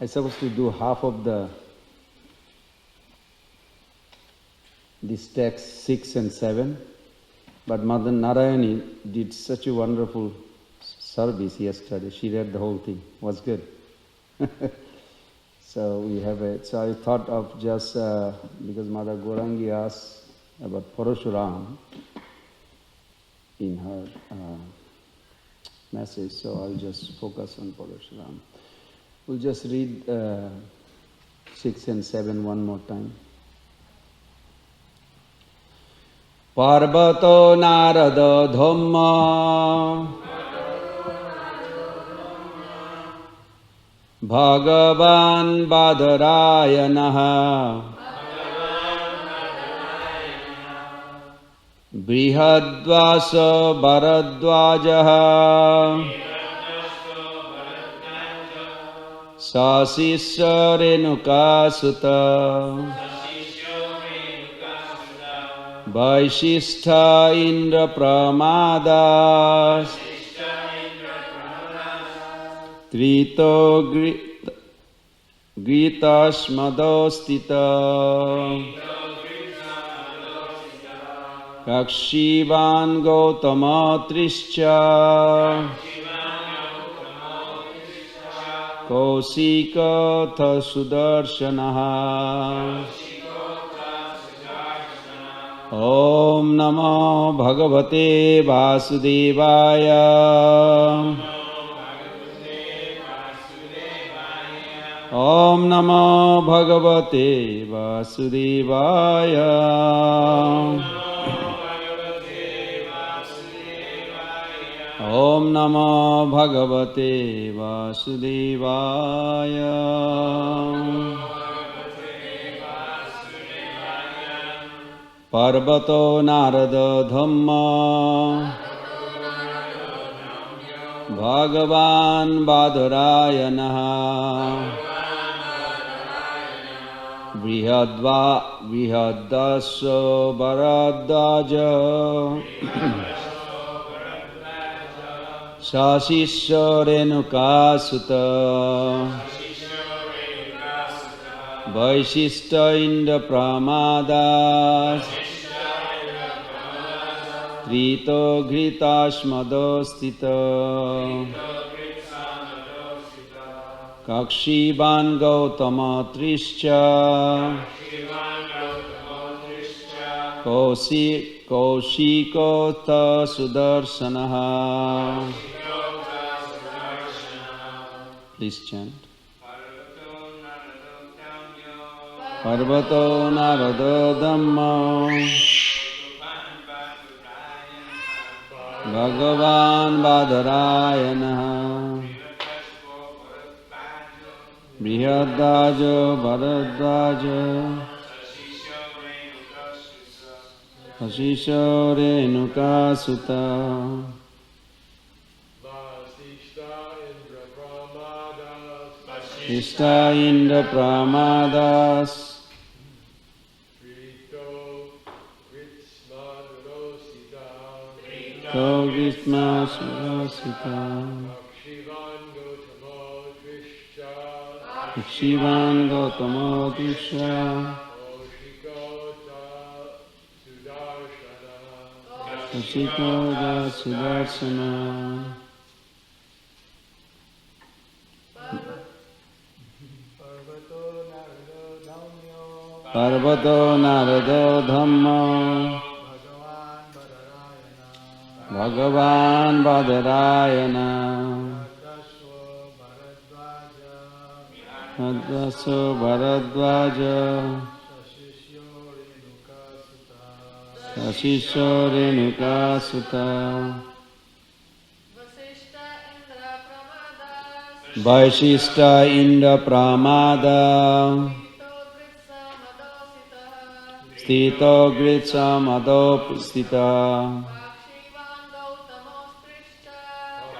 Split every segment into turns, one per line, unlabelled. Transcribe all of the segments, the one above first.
I supposed to do half of this text 6 and 7, but Madan Narayani did such a wonderful service yesterday. She read the whole thing. Was good. So we have so I thought of just because Mother Gaurangi asked about Parashuram in her message, so I'll just focus on Parashuram. We'll just read 6 and 7 one more time. Parvato Narada Dhamma Bhagavan Badarayanaha Brihadvasa Bharadvajaha Sasisya Renuka Sutta Vaishistha Indra Pramadas Trito Gritashmadostita Kakshivan Gautama Trischa Kausika Sudarshanaha Om Namo Bhagavate Vasudevaya Om Namo Bhagavate Vasudevaya Om Namo Bhagavate Vasudevaya Parvato Narada Dhamma Bhagavan Badarayanaha Brihadasya Bharadvaja Sasisya Renuka Sutta Vaishistha Indra Pramadas Trito Gritashmadostita Kakshivan Gautama Trischa Kaushikota Sudarshanaha. Please chant. Parvato Narada Dhamma Bhagavan Badarayanaha Brihadaja Bharadvaja Asisha Renuka Sutta Vasishta Indra Pramadas Grisma Surasita Shivan Gautama Dusha Kashikoda Sudarsana Parvato Narada Dhamma Bhagavan Badarayana Advaso Bharadvaja Sasisya Renuka Sutta Vaishistha Indra Pramada Stito Gritsa Madopustita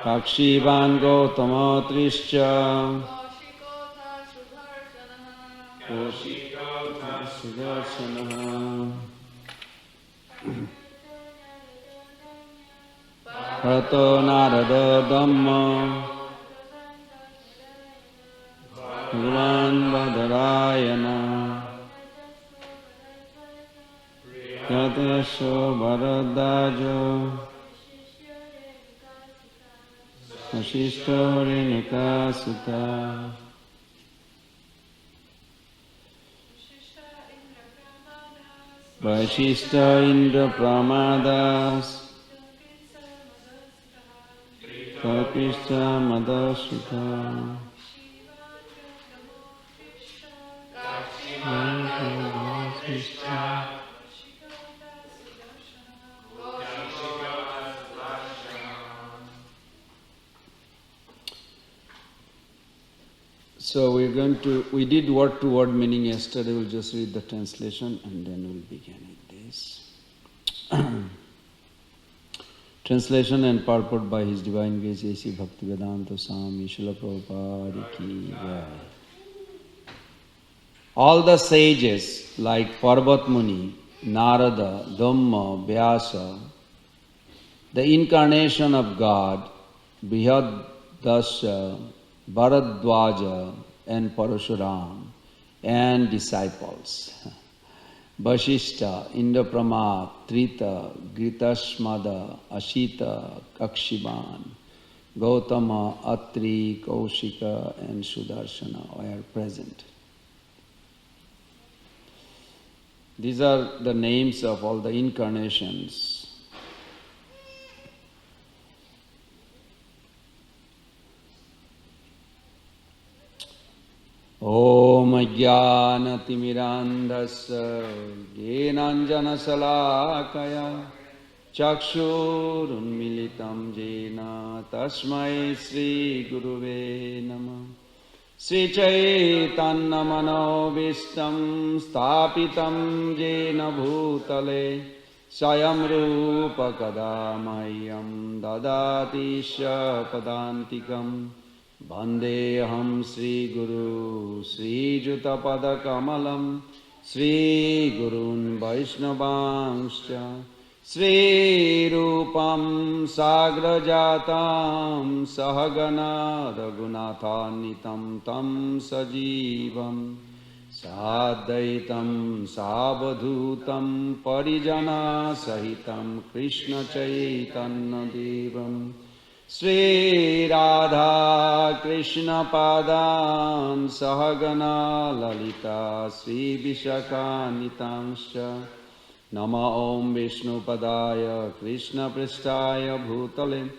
Kakshivan Gautama Trischa Kaushikota Sudarshanaha Parvato Narada Dhamma Bhagavan Badarayana Yatesho Bharadajo Vasishto Renuka Sutta Vasishta Indra Pramadas Kapishta Madasudha So we did word to word meaning yesterday. We'll just read the translation and then we'll begin with this. Translation and purport by His Divine Grace A.C. Bhaktivedanta Swami Srila Prabhupada Ki Jai. All the sages like Parvat Muni, Narada, Dhamma, Vyasa, the incarnation of God, Brihadasya, Bharadwaja and Parashuram, and disciples. Vasishta, Indraprama, Trita, Gritashmada, Ashita, Kakshiban, Gautama, Atri, Kaushika, and Sudarshana are present. These are the names of all the incarnations. Om Ajnanatimirandhasya Jnananjana Salakaya Chakshurunmilitam Jena Tasmai Sri Guruve Namah Sri Chaitanya Manobishtam Sthapitam Jena Bhutale Swayam Rupa Kadamayam Dadati Padantikam Vandeham Sri Guru Sri Juta Pada Kamalam Sri Gurun Vaishnavanscha Sri Rupam Sagrajatam Sahagana Raghunatanitam Tam Sajivam Sadaitam Savadhutam Parijana Sahitam Krishna Chaitanya Devam Sri Radha Krishna Padan Sahagana Lalita Sri Vishakhanitanscha Nama Om Vishnu Padaya Krishna Pristaya Bhutale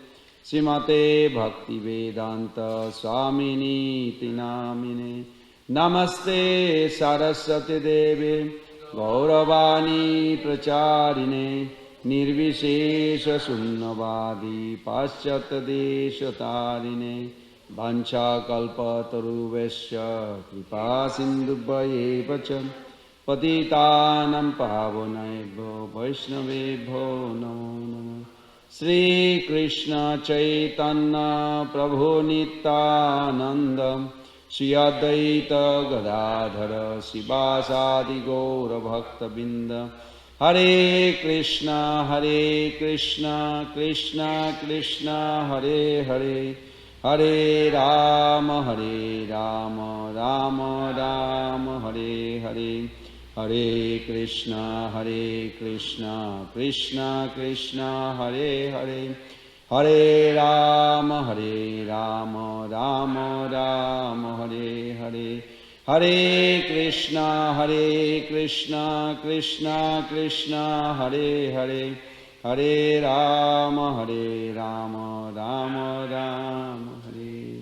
Srimate Bhakti Vedanta Swamini Tinamine Namaste Saraswati Deve Gauravani Pracharine Nirvishesha Sunnavadi Paschatadeshatarine Vancha Kalpataruvesya Kripa Sindhubhaya Vacham Patitanam Pavanaibho Vaishnavebho Namo Namo Sri Krishna Chaitanya Prabhu Nityananda Shri Advaita Gadadhara Sivasadi Gaura Bhakta Binda Hare Krishna, Krishna Krishna, Hare Hare, Hare Rama, Rama Rama, Hare Hare, Hare Krishna, Krishna Krishna, Hare Hare, Hare Rama, Rama Rama, Hare Hare. Hare Krishna, Krishna Krishna, Hare Hare, Hare Rama, Rama Rama, Hare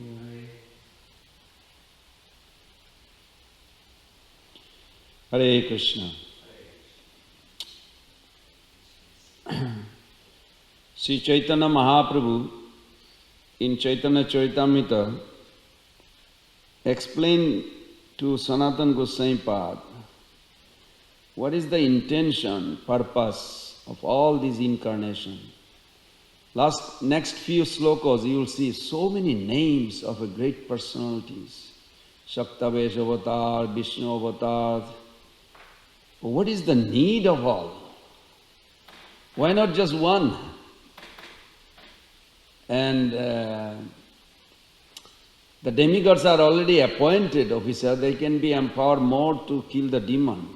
Hare. Hare Krishna. Sri Chaitanya Mahaprabhu in Chaitanya Charitamrita explained to Sanatana Goswami Pad what is the intention, purpose of all these incarnations. Next few slokas you will see so many names of great personalities. Shaktavesh avatar, Vishnu avatar. What is the need of all? Why not just one? And The demigods are already appointed officers, they can be empowered more to kill the demon.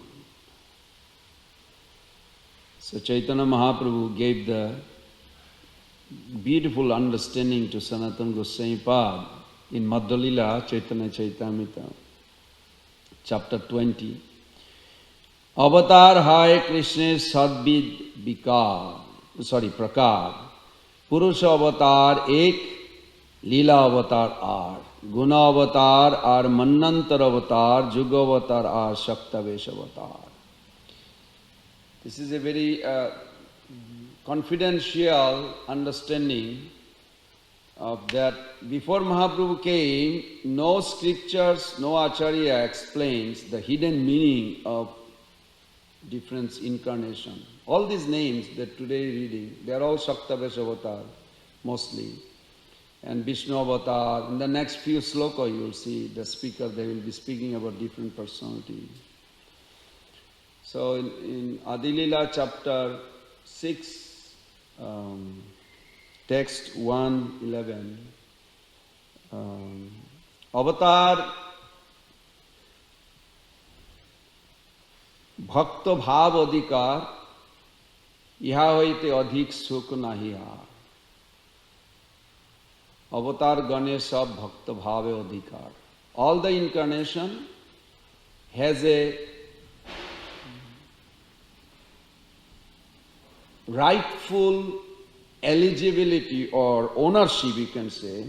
So Chaitanya Mahaprabhu gave the beautiful understanding to Sanatana Goswami Pad in Madhya Lila Chaitanya Chaitamrita, chapter 20. Avatar hai Krishna sadvid prakar. Purusha avatar ek, Leela avatar ar. Guna avatar ar Manantar avatar, Juga avatar ar Shaktavesh avatar. This is a very confidential understanding of that. Before Mahaprabhu came, no scriptures, no acharya explains the hidden meaning of different incarnation. All these names that today reading, they are all Shaktavesh avatar, mostly. And Vishnu avatar. In the next few sloka you will see the speaker, they will be speaking about different personalities. So in Adilila chapter 6, text 111, avatar bhakta bhav adhikar, iha hoite adhik sukh nahi har. Avatar Ganesha bhakta bhave adhikar. All the incarnation has a rightful eligibility or ownership, you can say,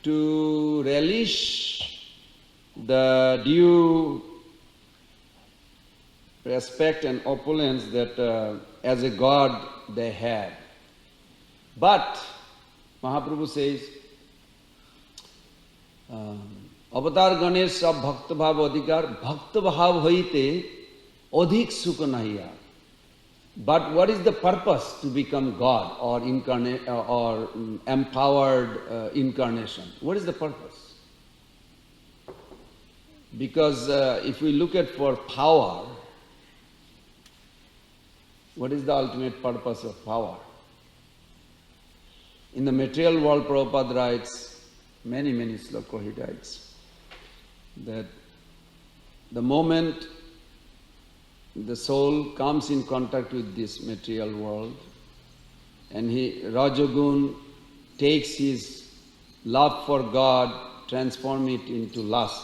to relish the due respect and opulence that as a god they have. But Mahaprabhu says, Avatar Ganesha bhakta bhav adhikar, bhakta bhav hoite adhik sukha nahi har. But what is the purpose to become God or incarnate or empowered incarnation? What is the purpose? Because if we look at for power, what is the ultimate purpose of power? In the material world, Prabhupada writes, many sloka he writes, that the moment the soul comes in contact with this material world and Rajagun takes his love for God, transform it into lust.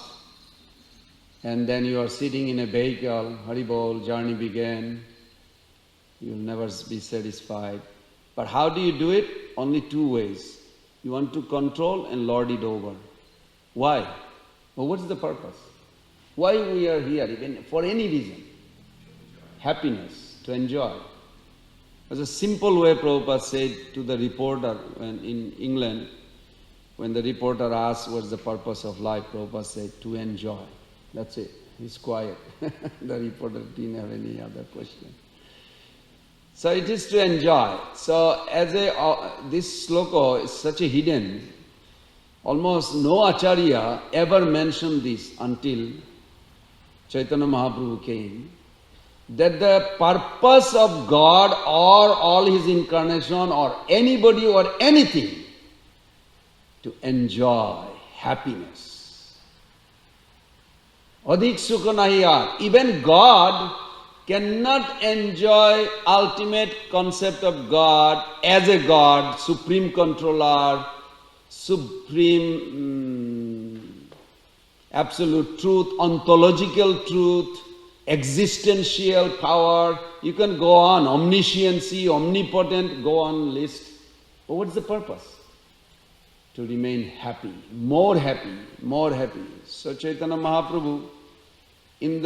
And then you are sitting in a vehicle, Haribol, journey began, you will never be satisfied. But how do you do it? Only two ways. You want to control and lord it over. Why? Well, what's the purpose? Why we are here, even for any reason? Happiness, to enjoy. There's a simple way Prabhupada said to the reporter in England, when the reporter asked what's the purpose of life, Prabhupada said, to enjoy. That's it. He's quiet. The reporter didn't have any other question. So it is to enjoy. So as this sloka is such a hidden, almost no acharya ever mentioned this until Chaitanya Mahaprabhu came, that the purpose of God or all his incarnation or anybody or anything to enjoy happiness. Adhik sukha nahi har. Even God cannot enjoy ultimate concept of God as a God, supreme controller, supreme absolute truth, ontological truth, existential power. You can go on, omnisciency, omnipotent, go on list. But what's the purpose? To remain happy, more happy, more happy. So Chaitanya Mahaprabhu, in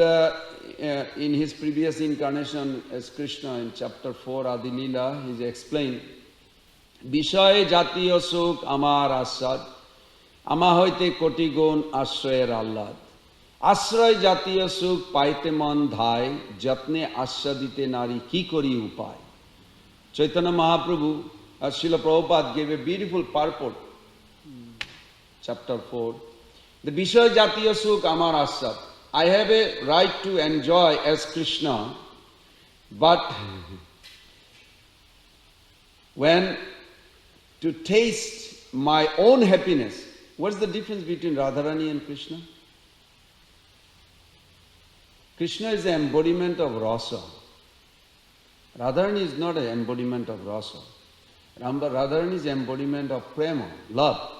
his previous incarnation as Krishna in chapter 4 Adi Leela, he explained, Vishay jatiyo sukh amar asad, ama hoite koti gun ashrayer allad. Ashray jatiyo sukh paite man dhai, jatne ashadite nari ki kori upay. Chaitanya Mahaprabhu, Srila Prabhupada gave a beautiful purport, chapter 4. The Vishay jatiyo sukh amar asad. I have a right to enjoy as Krishna, but when to taste my own happiness, What's the difference between Radharani and Krishna? Krishna is the embodiment of rasa. Radharani is not an embodiment of rasa. Radharani is the embodiment of prema, love.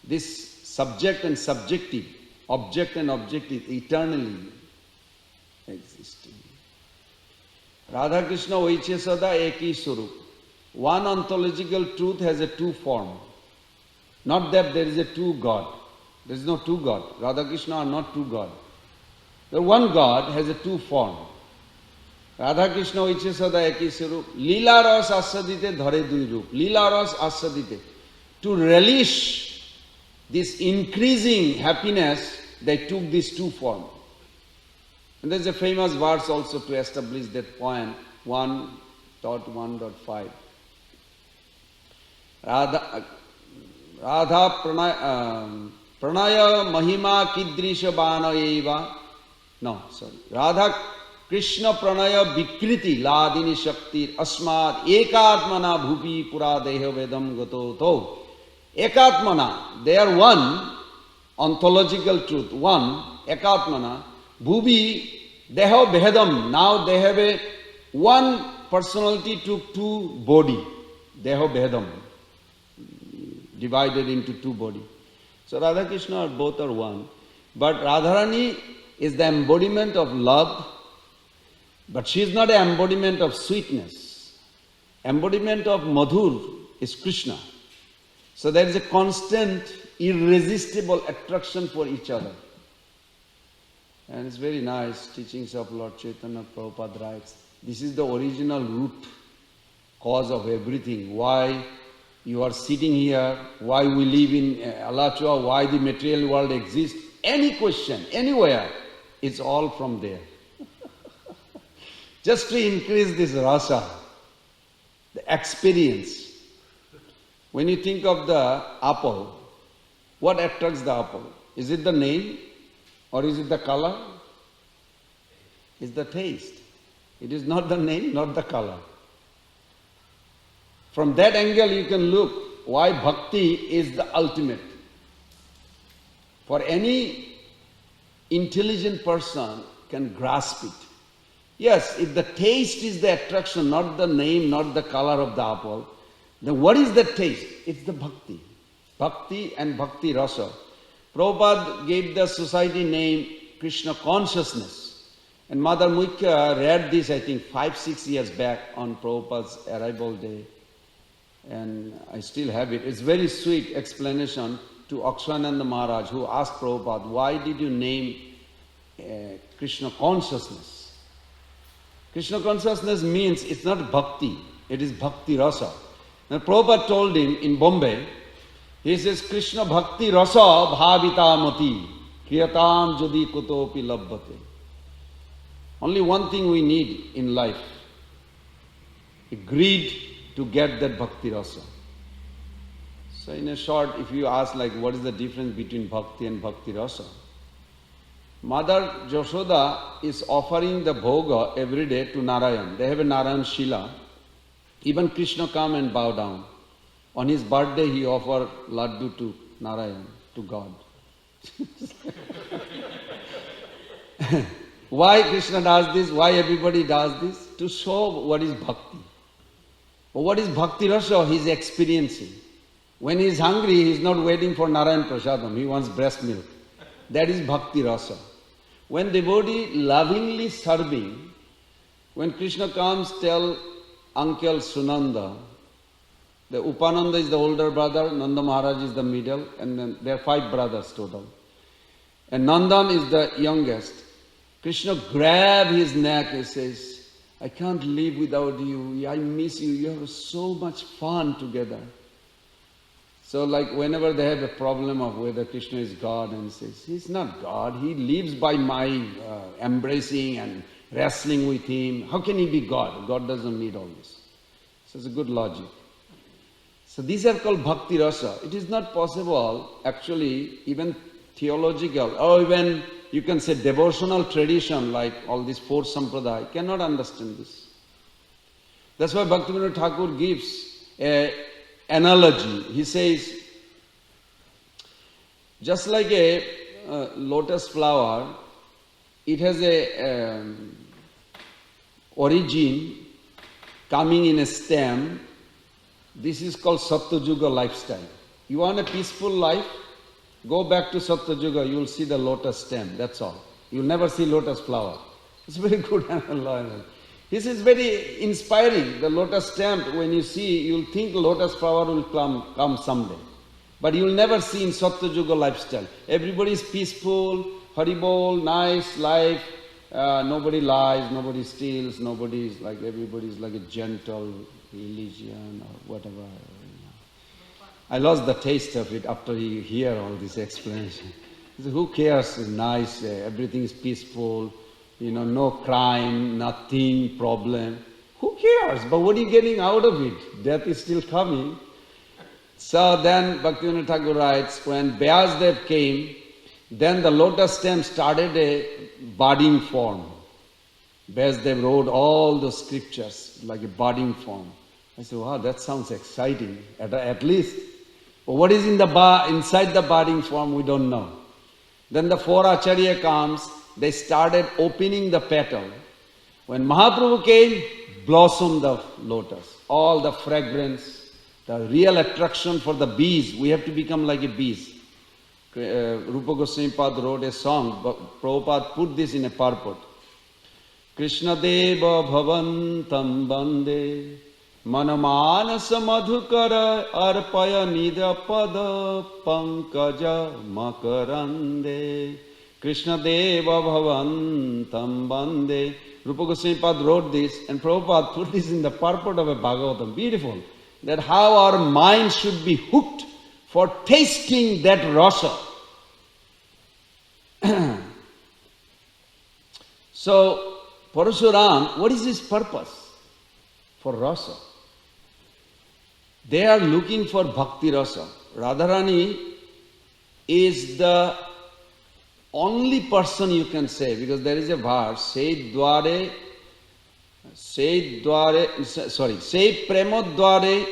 This subject and subjective, object and objective, eternally existing. Radha Krishna Vaiche Sada Eki Swarup. One ontological truth has a two form. Not that there is a two God. There is no two God. Radha Krishna are not two God. The one God has a two form. Radha Krishna Vaiche Sada Eki Swarup. Leela Ras Asadite Dhare Dui Rup. Leela Ras Asadite. To relish this increasing happiness, they took these two forms. And there's a famous verse also to establish that point, 1.1.5. Radha Pranaya Mahima Kidrisha Bana Eva. No, sorry. Radha Krishna Pranaya Vikriti Ladini Shakti Asmad Ekatmana Bhupi Pura Deha Vedam Gato To. Ekatmana, they are one, ontological truth, one, Ekatmana, Bhubi, Deha Behedam, now they have a one personality took two body, Deha Behedam, divided into two body. So Radha Krishna both are one, but Radharani is the embodiment of love, but she is not an embodiment of sweetness. Embodiment of Madhur is Krishna. So there is a constant, irresistible attraction for each other. And it's very nice, teachings of Lord Chaitanya Prabhupada writes, this is the original root cause of everything. Why you are sitting here, why we live in Alachua, why the material world exists. Any question, anywhere, it's all from there. Just to increase this rasa, the experience. When you think of the apple, what attracts the apple? Is it the name or is it the color? It's the taste. It is not the name, not the color. From that angle you can look why bhakti is the ultimate. For any intelligent person can grasp it. Yes, if the taste is the attraction, not the name, not the color of the apple, then what is the taste? It's the bhakti. Bhakti and bhakti rasa. Prabhupada gave the society name Krishna consciousness. And Mother Mukhya read this, I think, 5-6 years back on Prabhupada's arrival day. And I still have it. It's very sweet explanation to Akshananda Maharaj, who asked Prabhupada, why did you name Krishna consciousness? Krishna consciousness means it's not bhakti, it is bhakti rasa. Now Prabhupada told him in Bombay, he says, Krishna bhakti rasa bhavita mati kriyatam jadi kutopi labbhate. Only one thing we need in life, a greed to get that bhakti rasa. So in a short, if you ask like what is the difference between bhakti and bhakti rasa, Mother Yashoda is offering the bhoga every day to Narayan. They have a Narayan Shila. Even Krishna come and bow down. On his birthday he offered laddu to Narayan, to God. Why Krishna does this? Why everybody does this? To show what is bhakti. But what is bhakti rasa? He is experiencing. When he is hungry, he is not waiting for Narayan Prasadam. He wants breast milk. That is bhakti rasa. When devotee lovingly serving, when Krishna comes, tell Uncle Sunanda, the Upananda is the older brother, Nanda Maharaj is the middle, and then there are 5 brothers total. And Nandan is the youngest. Krishna grabs his neck and says, I can't live without you, I miss you, you have so much fun together. So like whenever they have a problem of whether Krishna is God, and says, he's not God, he lives by my embracing and wrestling with him. How can he be God? God doesn't need all this. So it's a good logic. So these are called bhakti rasa. It is not possible, actually, even theological, or even you can say devotional tradition like all these 4 sampradaya cannot understand this. That's why Bhaktivinoda Thakur gives an analogy. He says, Just like a lotus flower, it has a origin coming in a stem. This is called Satyuga lifestyle. You want a peaceful life? Go back to Satyuga, you will see the lotus stem, that's all. You'll never see lotus flower. It's very good analogy. This is very inspiring. The lotus stem, when you see, you'll think lotus flower will come someday. But you'll never see in Satyuga lifestyle. Everybody is peaceful, haribol, nice life. Nobody lies, nobody steals, everybody's like a gentle religion or whatever. I lost the taste of it after you hear all this explanation. So who cares? It's nice, everything is peaceful, no crime, nothing, problem. Who cares? But what are you getting out of it? Death is still coming. So then Bhaktivinoda Thakur writes, when Vyasdev came, then the lotus stem started a budding form. Vyasdev wrote all the scriptures like a budding form. I said, wow, that sounds exciting, at least. But what is inside the budding form, we don't know. Then the four Acharya comes, they started opening the petal. When Mahaprabhu came, blossomed the lotus. All the fragrance, the real attraction for the bees. We have to become like a bees. Rupa Goswami Pad wrote a song, but Prabhupada put this in a purport. Krishna Deva Bhavantam Bande Manamanasa Madhukara Arpaya Nidapada Pankaja Makarande. Krishna Deva Bhavantam Bande. Rupa Goswami Pad wrote this, and Prabhupada put this in the purport of a Bhagavatam. Beautiful. That how our mind should be hooked for tasting that rasa. So, Parashuram, what is his purpose for rasa? They are looking for bhakti rasa. Radharani is the only person you can say, because there is a verse, say premodware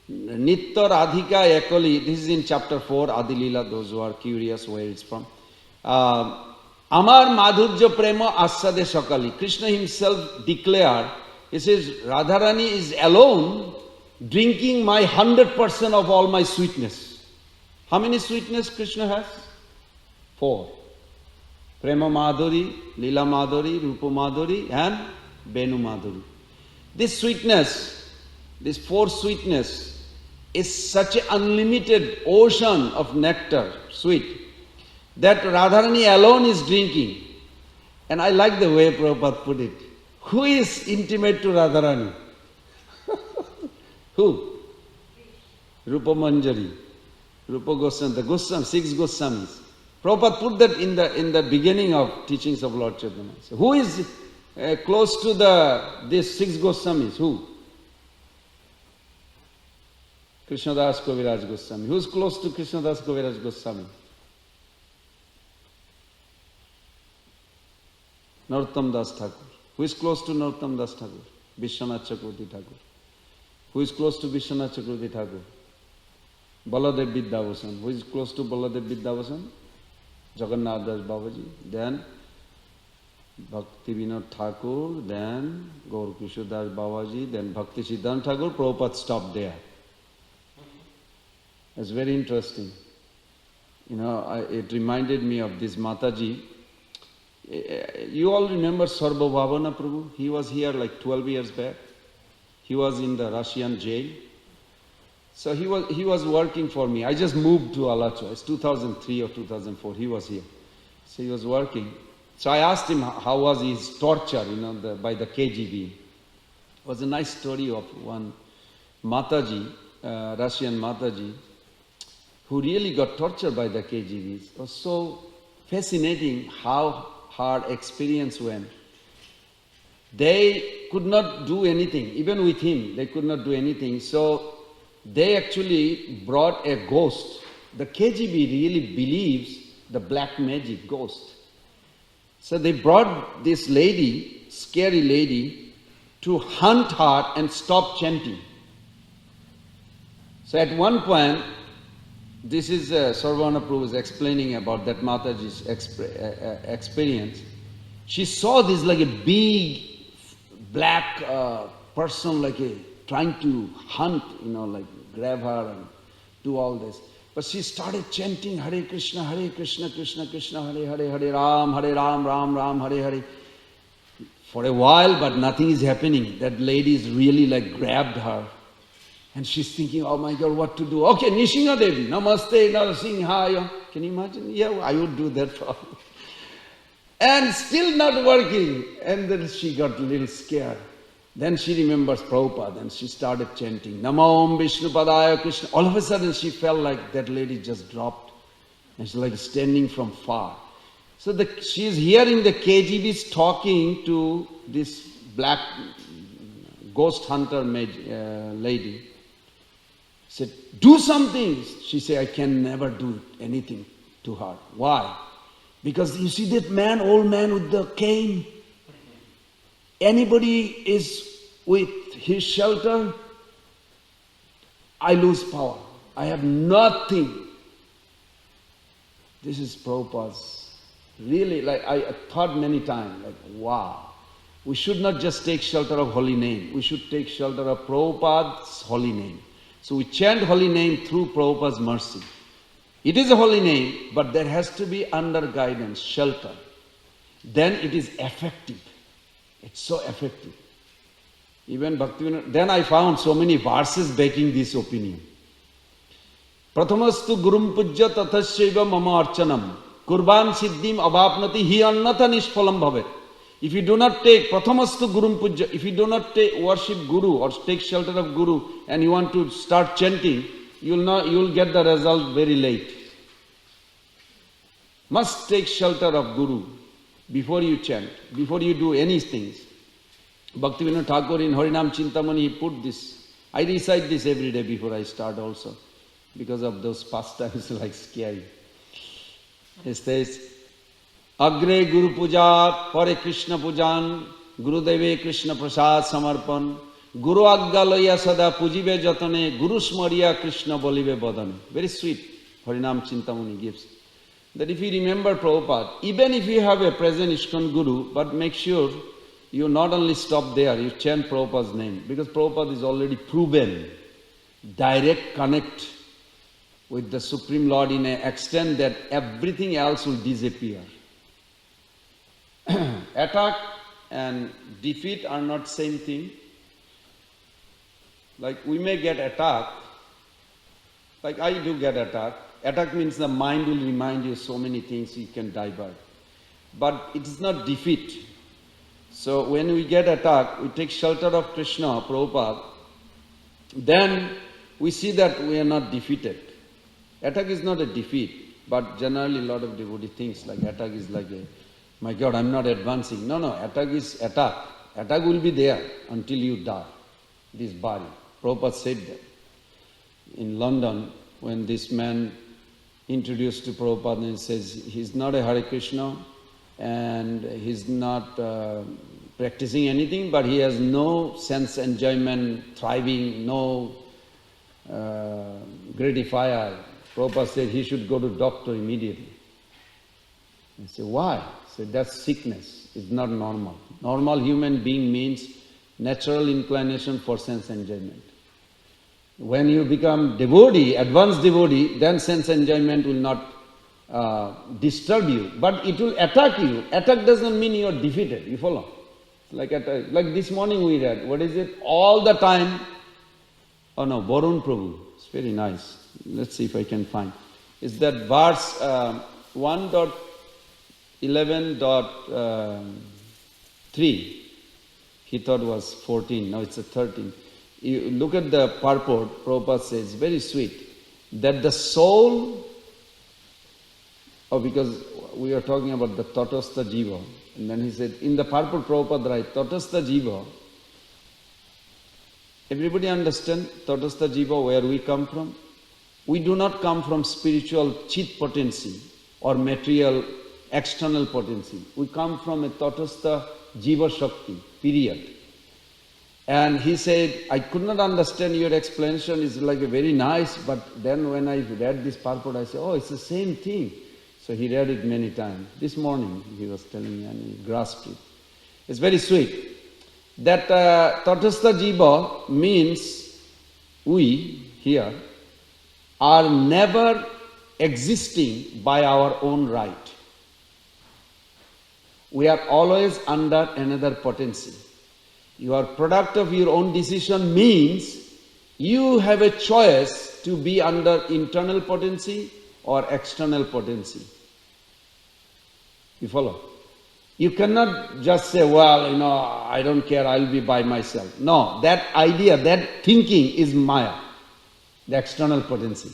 nitya radhika ekali. This is in chapter 4, Adi Leela, those who are curious where it's from. Amar madhurya prema asade sakali. Krishna himself declared, he says, Radharani is alone drinking my 100% of all my sweetness. How many sweetness Krishna has? 4. Prema Madhuri, Lila Madhuri, Rupa Madhuri and Venu Madhuri. This sweetness, this 4 sweetness is such an unlimited ocean of nectar, sweet, that Radharani alone is drinking. And I like the way Prabhupada put it. Who is intimate to Radharani? Who? Rupa Manjari, Rupa Goswami, the Goswami, 6 Goswamis. Prabhupada put that in the beginning of teachings of Lord Chaitanya. So who is close to these 6 Goswamis? Who? Krishnadas Kaviraj Goswami. Who is close to Krishnadas Kaviraj Goswami? Narottam Das Thakur. Who is close to Narottam Das Thakur? Vishwanath Chakravarti Thakur. Who is close to Vishwanath Chakravarti Thakur? Baladev Vidyabhushan. Who is close to Baladev Vidyabhushan? Jagannath Das Babaji. Then Bhakti Vinod Thakur. Then Gaur Kishore Das Babaji. Then Bhakti Siddhanta Thakur. Prabhupada stopped there. It's very interesting. It reminded me of this Mataji. You all remember Sarva Bhavana Prabhu? He was here like 12 years back. He was in the Russian jail. So he was working for me. I just moved to Alacho. It's 2003 or 2004. He was here. So he was working. So I asked him how was his torture, by the KGB. It was a nice story of one Mataji, Russian Mataji, who really got tortured by the KGB. It was so fascinating how hard experience went. They could not do anything. Even with him, they could not do anything. So they actually brought a ghost. The KGB really believes the black magic ghost. So they brought this lady, scary lady, to hunt her and stop chanting. So at one point, This is Sarvana Prabhu is explaining about that Mataji's experience. She saw this like a big black person, like trying to hunt, like grab her and do all this. But she started chanting Hare Krishna, Krishna Krishna, Hare Ram, Ram Ram, Hare Hare. For a while, but nothing is happening. That lady is really like grabbed her. And she's thinking, oh my God, what to do? Okay, Nishinga Devi, Namaste, Narasimhaya. Can you imagine? Yeah, I would do that for her. And still not working. And then she got a little scared. Then she remembers Prabhupada and she started chanting, Namo Vishnu Padaya Krishna. All of a sudden she felt like that lady just dropped. And she's like standing from far. So she is hearing the KGBs talking to this black ghost hunter lady. Said, do something. She said, I can never do anything to her. Why? Because you see that man, old man with the cane? Anybody is with his shelter, I lose power. I have nothing. This is Prabhupada's. Really, like I thought many times, like, wow. We should not just take shelter of holy name. We should take shelter of Prabhupada's holy name. So we chant holy name through Prabhupada's mercy. It is a holy name, but there has to be under guidance, shelter. Then it is effective. It's so effective. Even Bhaktivinoda, then I found so many verses backing this opinion. Pratamastu gurum pujya tathashaiva mama archanam kurban siddhim abhapnati hi annatha nishphalam bhavet. If you do not take Prathamastu Gurum Puja, if you do not worship Guru or take shelter of Guru and you want to start chanting, you will get the result very late. Must take shelter of Guru before you chant, before you do any things. Bhaktivinoda Thakur in Harinam Chintamani, he put this. I recite this every day before I start also, because of those pastimes like scary. He says, Agre Guru Puja, Pare Krishna Pujan, Gurudeve Krishna Prasad Samarpan, Guru Aggalaya Sada Pujibe Jatane, Guru Smariya Krishna Bolive Bodane. Very sweet, Harinam Chintamani gives. That if you remember Prabhupada, even if you have a present ISKCON Guru, but make sure you not only stop there, you chant Prabhupada's name, because Prabhupada is already proven direct connect with the Supreme Lord in an extent that everything else will disappear. Attack and defeat are not same thing. Like we may get attacked, like I do get attacked. Attack means the mind will remind you so many things you can divert. But it is not defeat. So when we get attacked, we take shelter of Krishna, Prabhupada, then we see that we are not defeated. Attack is not a defeat, but generally a lot of devotee thinks like attack is like a, my God, I'm not advancing. No, attack is attack. Attack will be there until you die, this body. Prabhupada said that. In London, when this man introduced to Prabhupada and says, he's not a Hare Krishna and he's not practicing anything, but he has no sense enjoyment, thriving, no gratifier. Prabhupada said he should go to doctor immediately. I said, why? He said, that's sickness. It's not normal. Normal human being means natural inclination for sense enjoyment. When you become devotee, advanced devotee, then sense enjoyment will not disturb you, but it will attack you. Attack doesn't mean you are defeated, you follow? Like this morning we read, what is it? All the time, oh no, Varun Prabhu, it's very nice. Let's see if I can find. It's that verse 1.11.3. He thought was 14, now it's a 13. You look at the purport, Prabhupada says, very sweet, that the soul, because we are talking about the Tatastha Jiva, and then he said, in the purport Prabhupada writes, Tatastha Jiva, everybody understand Tatastha Jiva, where we come from? We do not come from spiritual chit potency or material external potency. We come from a Tatastha Jiva Shakti, period. And he said, I could not understand your explanation, it's like a very nice, but then when I read this purport, I said, oh, it's the same thing. So he read it many times. This morning he was telling me and he grasped it. It's very sweet. That Tatastha Jiva means we here are never existing by our own right. We are always under another potency. You are product of your own decision means you have a choice to be under internal potency or external potency. You follow? You cannot just say, well, I don't care, I'll be by myself. No, that idea, that thinking is Maya, the external potency.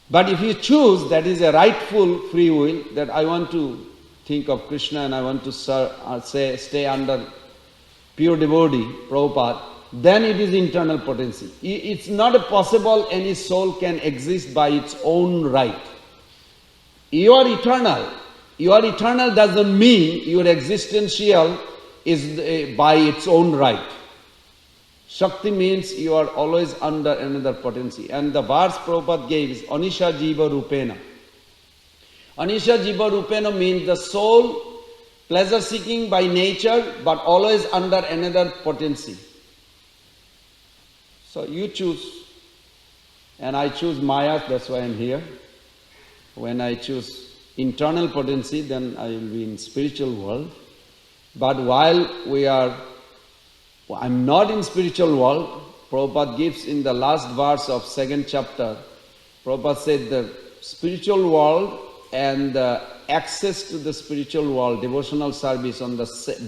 But if you choose, that is a rightful free will, that I want to think of Krishna and I want to stay under pure devotee, Prabhupada, then it is internal potency. It's not possible any soul can exist by its own right. You are eternal. You are eternal doesn't mean your existential is by its own right. Shakti means you are always under another potency. And the verse Prabhupada gave is Anisha Jiva Rupena. Anisha Jiva Rupena means the soul pleasure seeking by nature but always under another potency. So you choose, and I choose Maya, that's why I'm here. When I choose internal potency, then I will be in spiritual world. But while I'm not in spiritual world, Prabhupada gives in the last verse of 2nd chapter, Prabhupada said the spiritual world and the access to the spiritual world, devotional service,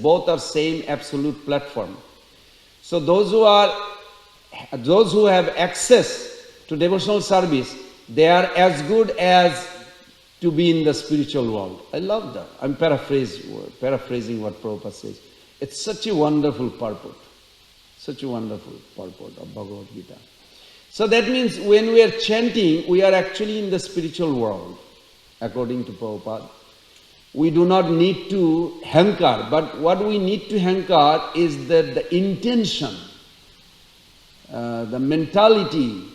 both are same absolute platform. So those who have access to devotional service, they are as good as to be in the spiritual world. I love that. I'm paraphrasing what Prabhupada says. It's such a wonderful purport. Such a wonderful purport of Bhagavad Gita. So that means when we are chanting, we are actually in the spiritual world, according to Prabhupada. We do not need to hankar, but what we need to hankar is the intention, the mentality,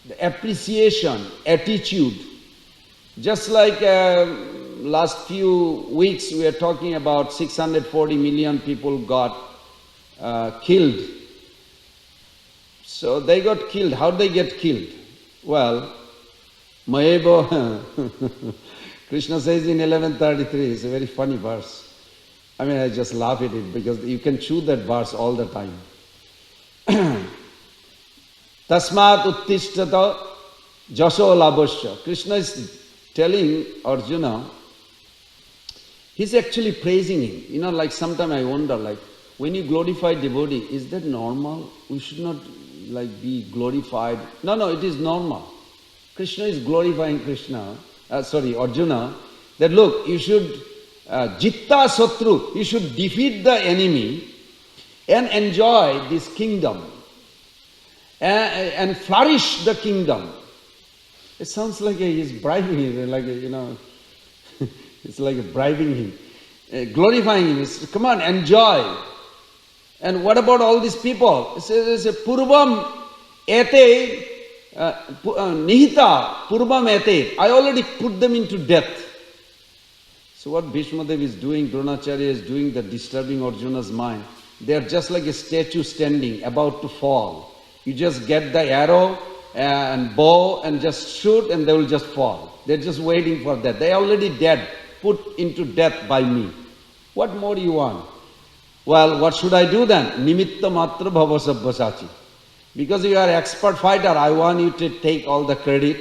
the appreciation, attitude. Just like last few weeks we are talking about 640 million people got killed. So they got killed. How did they get killed? Well, Mayebo, Krishna says in 1133, it's a very funny verse. I mean, I just laugh at it because you can chew that verse all the time. Tasmat uttishtata jasho labhasya. Krishna is telling Arjuna, he's actually praising him. Like sometimes I wonder, like when you glorify devotee, is that normal? We should not be glorified. No, it is normal. Krishna is glorifying Arjuna, that look, you should jitta satru, you should defeat the enemy and enjoy this kingdom and flourish the kingdom. It sounds like he's bribing him, it's like bribing him, glorifying him. Come on, enjoy. And what about all these people? It says, Purvam ete nihita, Purvam ete. I already put them into death. So what Bhishma Dev is doing, Dronacharya is doing, that disturbing Arjuna's mind. They are just like a statue standing, about to fall. You just get the arrow and bow and just shoot and they will just fall. They're just waiting for that. They are already dead, put into death by me. What more do you want? Well, what should I do then? Nimitta matra bhava sabbhasachi. Because you are an expert fighter, I want you to take all the credit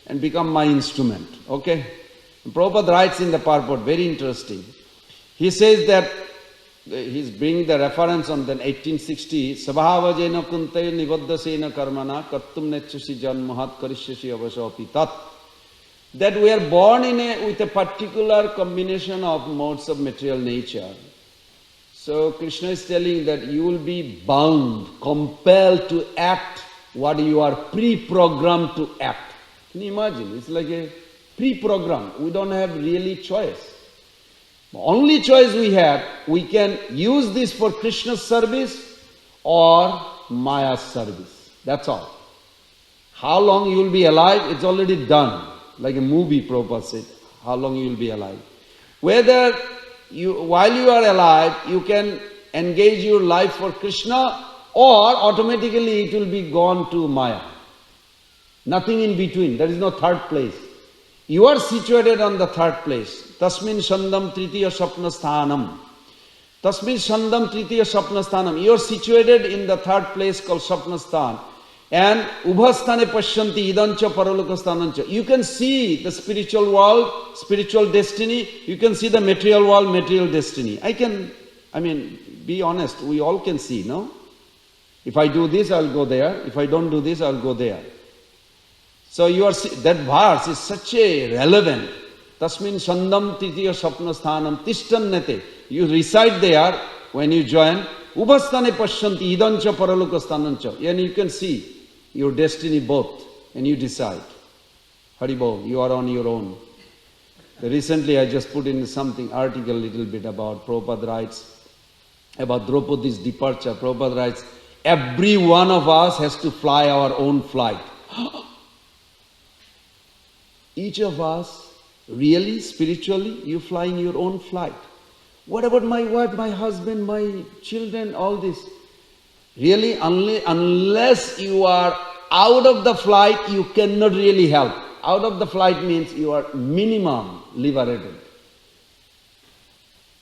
and become my instrument. Okay? And Prabhupada writes in the purport, very interesting. He says that, he's bringing the reference on the 1860, Sabhava jena kuntaya nivaddasena karmana kartum nechasi janmahat karishyasi avashapi tat. That we are born with a particular combination of modes of material nature. So Krishna is telling that you will be bound, compelled to act what you are pre-programmed to act. Can you imagine? It's like a pre-program. We don't have really choice. The only choice we have, we can use this for Krishna's service or Maya's service. That's all. How long you will be alive, it's already done. Like a movie, Prabhupada said, how long you will be alive. Whether while you are alive, you can engage your life for Krishna, or automatically it will be gone to Maya. Nothing in between. There is no third place. You are situated on the third place. Tasmin Shandam Tritiya Sapna Sthanam. Tasmin Shandam Tritiya Sapna Sthanam. You are situated in the third place called Sapna Sthan. And Ubhasthane Pashyanti Idancha Paraloka Sthanancha. You can see the spiritual world, spiritual destiny. You can see the material world, material destiny. Be honest, we all can see, no? If I do this, I'll go there. If I don't do this, I'll go there. So that verse is such a relevant. Tasmin Shandam Titiya Sapna Sthanam Tishtannate. You reside there when you join. Ubhasthane Pashyanti Idancha Paraloka Sthanancha. And you can see your destiny both. And you decide. Haribol, you are on your own. Recently I just put in something, article little bit about Prabhupada writes, about Draupadi's departure. Prabhupada writes, every one of us has to fly our own flight. Each of us, really, spiritually, you flying your own flight. What about my wife, my husband, my children, all this? Really, unless you are out of the flight, you cannot really help. Out of the flight means you are minimum liberated.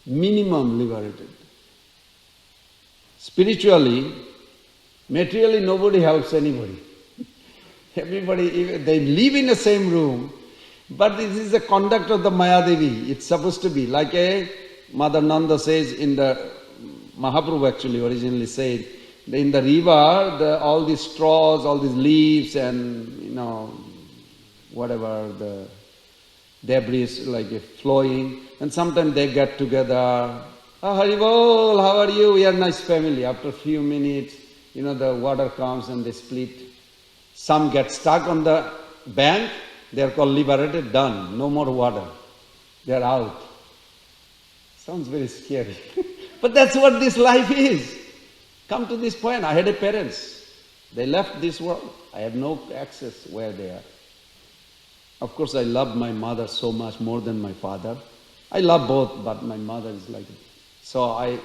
Minimum liberated. Spiritually, materially, nobody helps anybody. Everybody, they live in the same room, but this is the conduct of the Mayadevi. It's supposed to be like a Mother Nanda says in the Mahaprabhu actually originally said, in the river, all these straws, all these leaves and, whatever, the debris like flowing, and sometimes they get together. Haribol, how are you? We are a nice family. After a few minutes, the water comes and they split. Some get stuck on the bank, they are called liberated, done, no more water. They are out. Sounds very scary. But that's what this life is. Come to this point, I had parents. They left this world. I have no access where they are. Of course, I love my mother so much more than my father. I love both, but my mother is like it. So I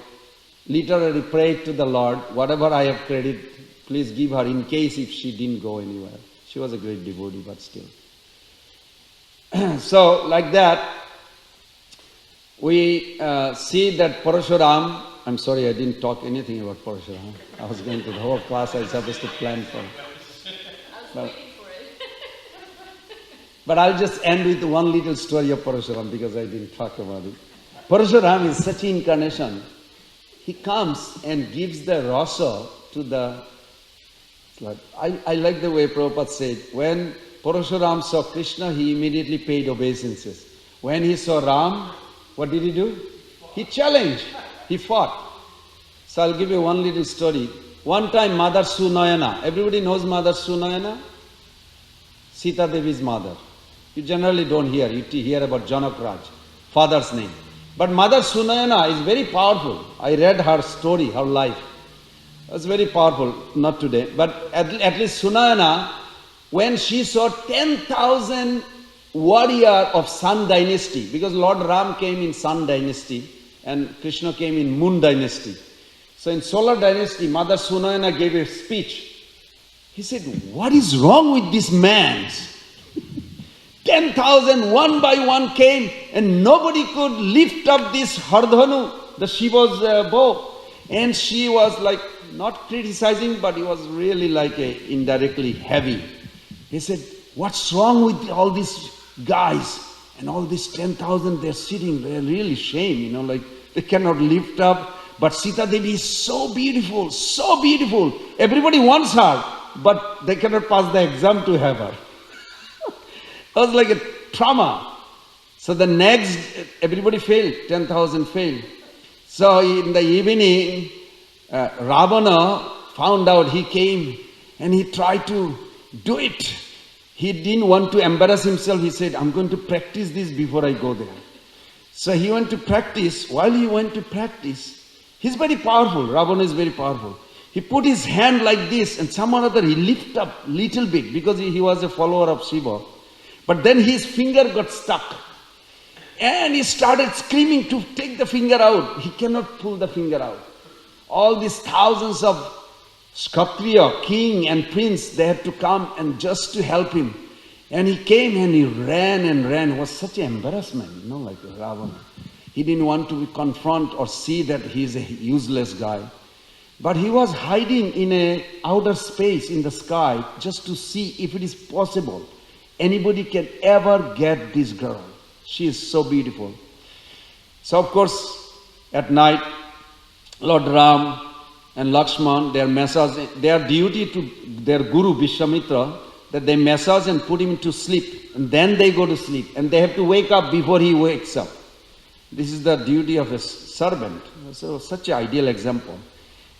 literally prayed to the Lord, whatever I have credit, please give her in case if she didn't go anywhere. She was a great devotee, but still. So, like that, we see that Parashuram, I'm sorry I didn't talk anything about Parashuram. I was going to the whole class I was supposed to plan for. But I'll just end with one little story of Parashuram because I didn't talk about it. Parashuram is such an incarnation. He comes and gives the rasa to the... I like the way Prabhupada said, when Parashuram saw Krishna, he immediately paid obeisances. When he saw Ram, what did he do? He challenged. He fought. So I'll give you one little story. One time Mother Sunayana, everybody knows Mother Sunayana? Sita Devi's mother. You generally don't hear. You hear about Janak Raj, father's name. But Mother Sunayana is very powerful. I read her story, her life. It was very powerful, not today. But at least Sunayana, when she saw 10,000 warrior of Sun dynasty, because Lord Ram came in Sun dynasty and Krishna came in Moon dynasty. So in Solar dynasty, Mother Sunayana gave a speech. He said, what is wrong with this man? 10,000 one by one came and nobody could lift up this Hardhanu, the Shiva's bow. And she was like, not criticizing, but it was really like indirectly heavy. He said, what's wrong with all these guys? And all these 10,000, they're sitting, they're really shame, like they cannot lift up. But Sita Devi is so beautiful, so beautiful. Everybody wants her, but they cannot pass the exam to have her. It was like a trauma. So the next, everybody failed, 10,000 failed. So in the evening, Ravana found out, he came and he tried to do it. He didn't want to embarrass himself. He said, I'm going to practice this before I go there. So he went to practice. While he went to practice, he's very powerful. Ravana is very powerful. He put his hand like this, and somehow or other he lifted up little bit because he was a follower of Shiva. But then his finger got stuck. And he started screaming to take the finger out. He cannot pull the finger out. All these thousands of Kshatriya, king and prince, they had to come and just to help him. And he came and he ran and ran. It was such an embarrassment, like Ravana. He didn't want to confront or see that he's a useless guy. But he was hiding in a outer space in the sky just to see if it is possible. Anybody can ever get this girl. She is so beautiful. So of course, at night, Lord Ram and Lakshman, their duty to their guru Vishwamitra, that they massage and put him to sleep, and then they go to sleep, and they have to wake up before he wakes up. This is the duty of a servant. So such an ideal example.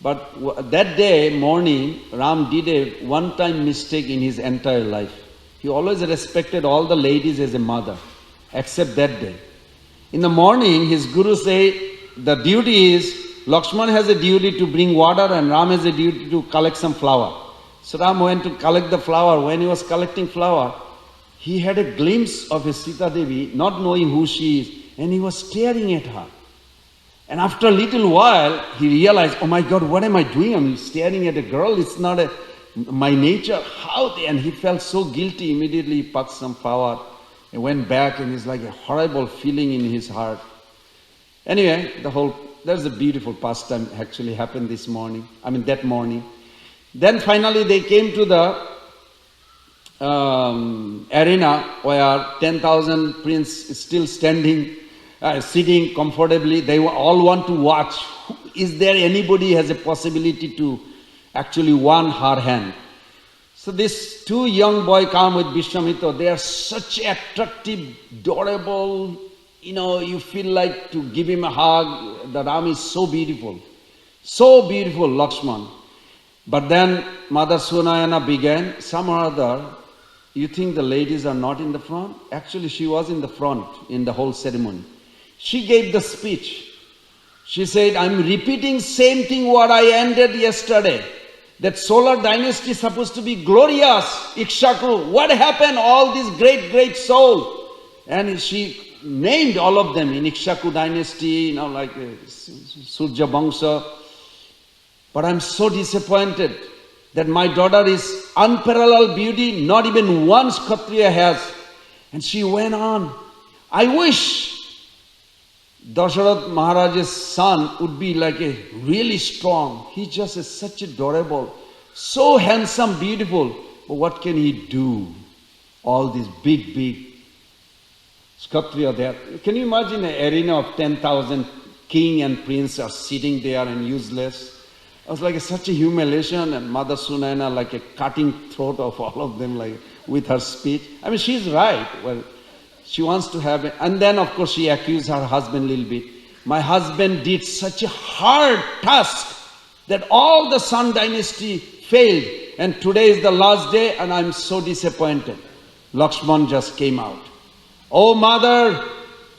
But that day morning, Ram did a one-time mistake in his entire life. He always respected all the ladies as a mother, except that day. In the morning, his guru said, the duty is, Lakshman has a duty to bring water and Ram has a duty to collect some flour. So Ram went to collect the flour. When he was collecting flour, he had a glimpse of his Sita Devi, not knowing who she is, and he was staring at her. And after a little while, he realized, oh my God, what am I doing? I'm staring at a girl. It's not my nature. And he felt so guilty. Immediately he packed some flour and went back, and it's like a horrible feeling in his heart. Anyway, there's a beautiful pastime actually happened that morning. Then finally they came to the arena where 10,000 princes is still standing, sitting comfortably. They all want to watch. Is there anybody has a possibility to actually won her hand? So these two young boys come with Vishwamitra. They are such attractive, adorable. You feel like to give him a hug. The Ram is so beautiful, Lakshman. But then Mother Sunayana began, somehow or other, you think the ladies are not in the front? Actually, she was in the front in the whole ceremony. She gave the speech. She said, I'm repeating same thing what I ended yesterday. That solar dynasty is supposed to be glorious, Ikshvaku. What happened? All these great souls. And she named all of them in Ikshvaku dynasty, like Surya Vangsha. But I'm so disappointed that my daughter is unparalleled beauty, not even one Kshatriya has. And she went on. I wish Dasharath Maharaj's son would be like a really strong. He just is such adorable, so handsome, beautiful. But what can he do? All these big Kshatriya there. Can you imagine an arena of 10,000 king and prince are sitting there and useless? It was like such a humiliation, and Mother Sunayana like a cutting throat of all of them, like with her speech. She's right. Well, she wants to have it. And then, of course, she accused her husband a little bit. My husband did such a hard task that all the Sun dynasty failed. And today is the last day, and I'm so disappointed. Lakshman just came out. Oh, mother,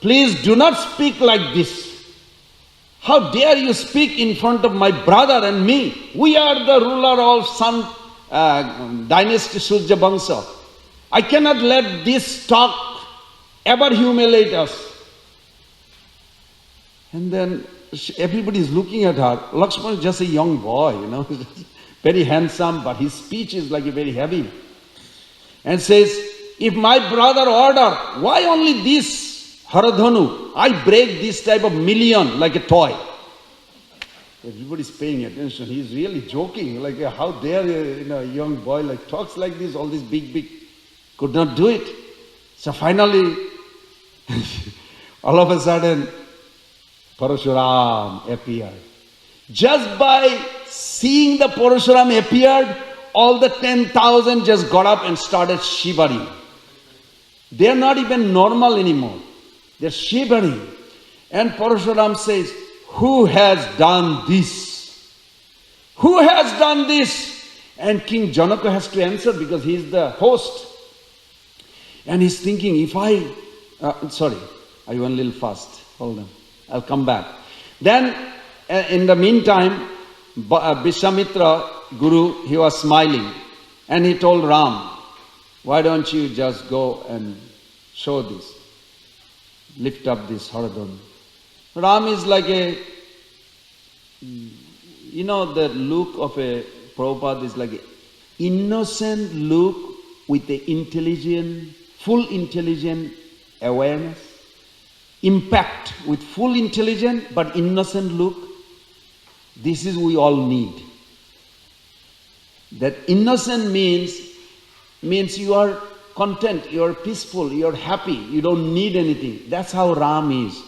please do not speak like this. How dare you speak in front of my brother and me? We are the ruler of Sun dynasty, Surya Vangsha. I cannot let this talk ever humiliate us. And then everybody is looking at her. Lakshman is just a young boy, very handsome, but his speech is like very heavy. And says, if my brother order, why only this Haradhanu? I break this type of million like a toy. Everybody's paying attention. He's really joking. Like, how dare a young boy like talks like this, all these big, could not do it. So finally, all of a sudden, Parashuram appeared. Just by seeing the Parashuram appeared, all the 10,000 just got up and started shivering. They're not even normal anymore. They're shivering. And Parashuram says, who has done this? Who has done this? And King Janaka has to answer because he's the host. And he's thinking, I went a little fast. told them, I'll come back. Then, in the meantime, Vishwamitra, Guru, he was smiling. And he told Ram, why don't you just go and show this? Lift up this Haradhan. Ram is like a, the look of a Prabhupada is like an innocent look with the full intelligent awareness. Impact with full intelligence but innocent look. This is we all need. That innocent means you are content, you are peaceful, you are happy, you don't need anything. That's how Ram is.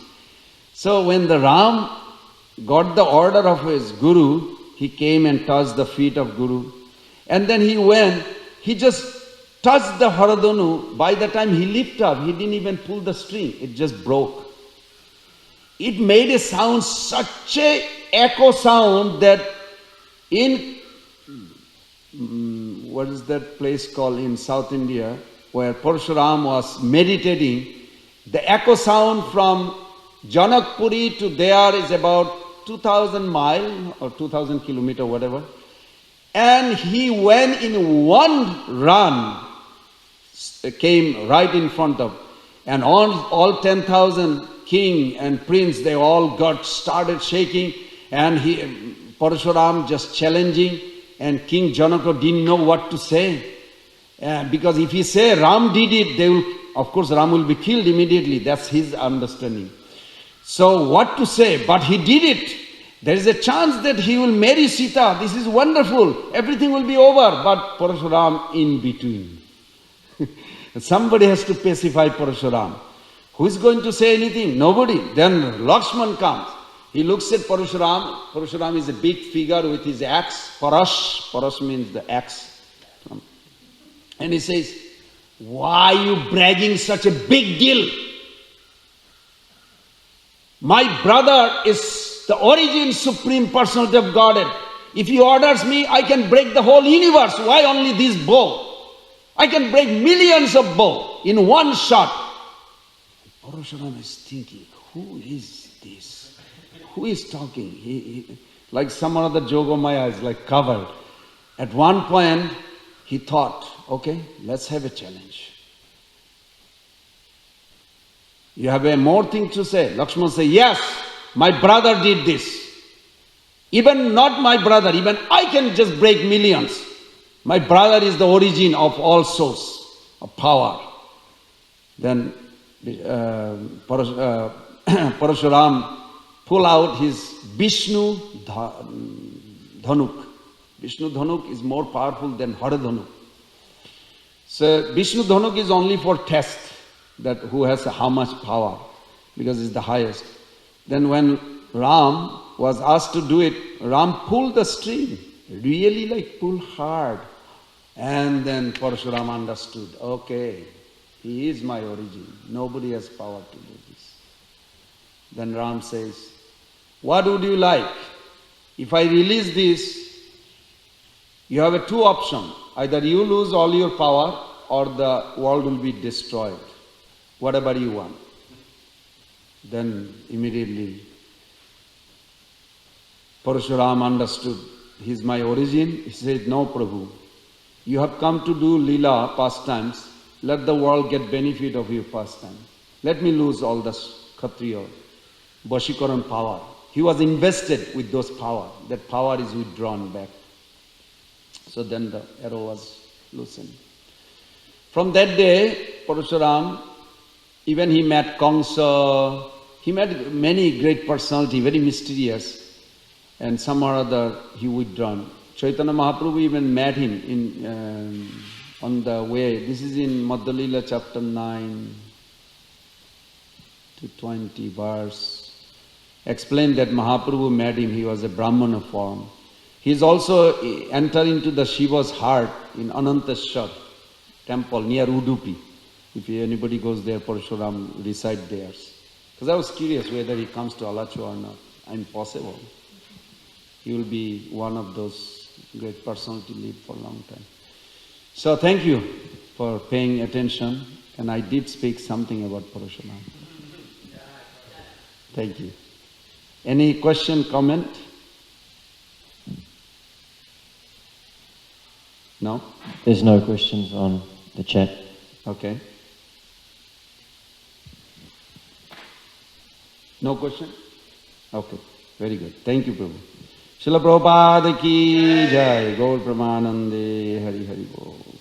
So when the Ram got the order of his Guru, he came and touched the feet of Guru. And then he went, he just touched the Haradhanu. By the time he lifted up, he didn't even pull the string, it just broke. It made a sound, such a echo sound that in, what is that place called in South India, where Parshuram was meditating, the echo sound from Janakpuri to there is about 2,000 miles or 2,000 kilometers, whatever. And he went in one run, came right in front of, and all 10,000 king and prince, they all started shaking, and Parshuram just challenging, and King Janaka didn't know what to say. Because if he say Ram did it, of course Ram will be killed immediately. That's his understanding. So what to say? But he did it. There is a chance that he will marry Sita. This is wonderful. Everything will be over. But Parshuram in between. Somebody has to pacify Parshuram. Who is going to say anything? Nobody. Then Lakshman comes. He looks at Parshuram. Parshuram is a big figure with his axe. Parash means the axe. And he says, why are you bragging such a big deal? My brother is the origin, supreme personality of Godhead. If he orders me, I can break the whole universe. Why only this bow? I can break millions of bow in one shot. Parshuram is thinking, who is this? Who is talking? He like some other Jogamaya is like covered. At one point, he thought, okay, let's have a challenge. You have a more thing to say. Lakshman said, yes, my brother did this. Even not my brother, even I can just break millions. My brother is the origin of all source of power. Then Parshuram pull out his Vishnu Dhanuk. Vishnu Dhanuk is more powerful than Haradhanuk. So Vishnu Dhanuk is only for test, that who has how much power, because it's the highest. Then when Ram was asked to do it, Ram pulled the string, really like pull hard. And then Parshuram understood, okay, he is my origin. Nobody has power to do this. Then Ram says, what would you like? If I release this, you have two options. Either you lose all your power or the world will be destroyed. Whatever you want. Then immediately Parshuram understood, he is my origin. He said, no Prabhu, you have come to do lila pastimes. Let the world get benefit of your pastime. Let me lose all the Kshatriya, Vashikaran power. He was invested with those power. That power is withdrawn back. So then the arrow was loosened. From that day, Parshuram, even he met Kamsa, he met many great personalities, very mysterious, and some or other he withdrawn. Chaitanya Mahaprabhu even met him in on the way. This is in Madhya Lila chapter 9 to 20 verse. Explained that Mahaprabhu met him, he was a Brahmana form. He is also entered into the Shiva's heart in Ananteshwar temple near Udupi. If anybody goes there, Parshuram reside there. Because I was curious whether he comes to Alachua or not. Impossible. He will be one of those great personalities live for a long time. So thank you for paying attention. And I did speak something about Parshuram. Thank you. Any question, comment? No?
There's no questions on the chat.
Okay. No question? Okay, very good. Thank you, Prabhu. Srila Prabhupada ki jai. Gaur Pramanande. Hari Hari Bol.